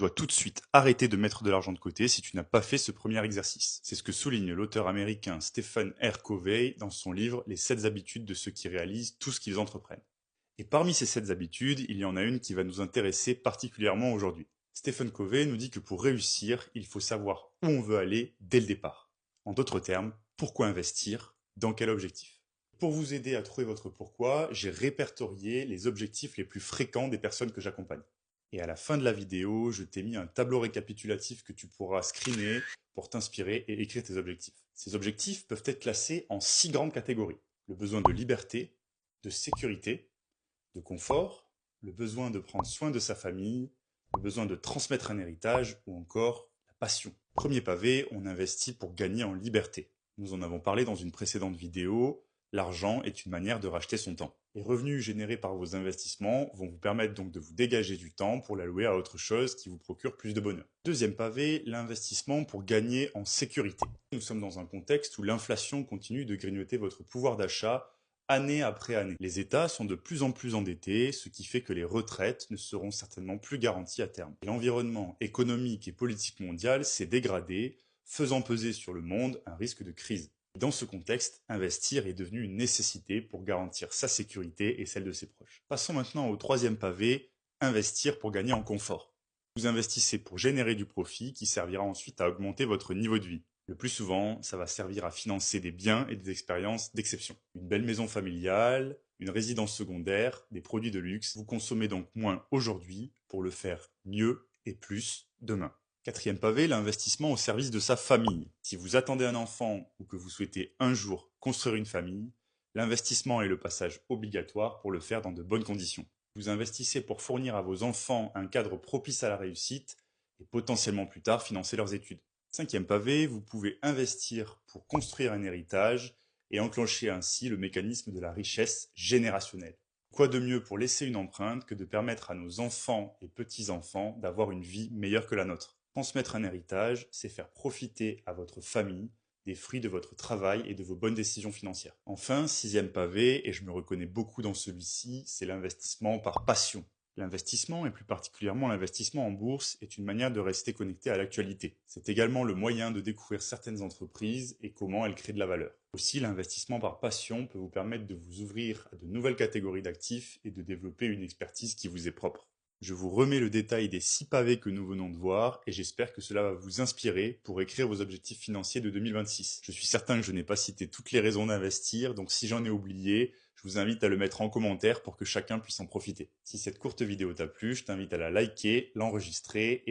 Tu dois tout de suite arrêter de mettre de l'argent de côté si tu n'as pas fait ce premier exercice. C'est ce que souligne l'auteur américain Stephen R. Covey dans son livre Les 7 habitudes de ceux qui réalisent tout ce qu'ils entreprennent. Et parmi ces 7 habitudes, il y en a une qui va nous intéresser particulièrement aujourd'hui. Stephen Covey nous dit que pour réussir, il faut savoir où on veut aller dès le départ. En d'autres termes, pourquoi investir, dans quel objectif. Pour vous aider à trouver votre pourquoi, j'ai répertorié les objectifs les plus fréquents des personnes que j'accompagne. Et à la fin de la vidéo, je t'ai mis un tableau récapitulatif que tu pourras screener pour t'inspirer et écrire tes objectifs. Ces objectifs peuvent être classés en 6 grandes catégories. Le besoin de liberté, de sécurité, de confort, le besoin de prendre soin de sa famille, le besoin de transmettre un héritage ou encore la passion. Premier pavé, on investit pour gagner en liberté. Nous en avons parlé dans une précédente vidéo. L'argent est une manière de racheter son temps. Les revenus générés par vos investissements vont vous permettre donc de vous dégager du temps pour l'allouer à autre chose qui vous procure plus de bonheur. Deuxième pavé, l'investissement pour gagner en sécurité. Nous sommes dans un contexte où l'inflation continue de grignoter votre pouvoir d'achat année après année. Les États sont de plus en plus endettés, ce qui fait que les retraites ne seront certainement plus garanties à terme. L'environnement économique et politique mondial s'est dégradé, faisant peser sur le monde un risque de crise. Dans ce contexte, investir est devenu une nécessité pour garantir sa sécurité et celle de ses proches. Passons maintenant au troisième pavé, investir pour gagner en confort. Vous investissez pour générer du profit qui servira ensuite à augmenter votre niveau de vie. Le plus souvent, ça va servir à financer des biens et des expériences d'exception. Une belle maison familiale, une résidence secondaire, des produits de luxe. Vous consommez donc moins aujourd'hui pour le faire mieux et plus demain. Quatrième pavé, l'investissement au service de sa famille. Si vous attendez un enfant ou que vous souhaitez un jour construire une famille, l'investissement est le passage obligatoire pour le faire dans de bonnes conditions. Vous investissez pour fournir à vos enfants un cadre propice à la réussite et potentiellement plus tard financer leurs études. Cinquième pavé, vous pouvez investir pour construire un héritage et enclencher ainsi le mécanisme de la richesse générationnelle. Quoi de mieux pour laisser une empreinte que de permettre à nos enfants et petits-enfants d'avoir une vie meilleure que la nôtre. Transmettre un héritage, c'est faire profiter à votre famille des fruits de votre travail et de vos bonnes décisions financières. Enfin, sixième pavé, et je me reconnais beaucoup dans celui-ci, c'est l'investissement par passion. L'investissement, et plus particulièrement l'investissement en bourse, est une manière de rester connecté à l'actualité. C'est également le moyen de découvrir certaines entreprises et comment elles créent de la valeur. Aussi, l'investissement par passion peut vous permettre de vous ouvrir à de nouvelles catégories d'actifs et de développer une expertise qui vous est propre. Je vous remets le détail des 6 pavés que nous venons de voir et j'espère que cela va vous inspirer pour écrire vos objectifs financiers de 2026. Je suis certain que je n'ai pas cité toutes les raisons d'investir, donc si j'en ai oublié, je vous invite à le mettre en commentaire pour que chacun puisse en profiter. Si cette courte vidéo t'a plu, je t'invite à la liker, l'enregistrer et à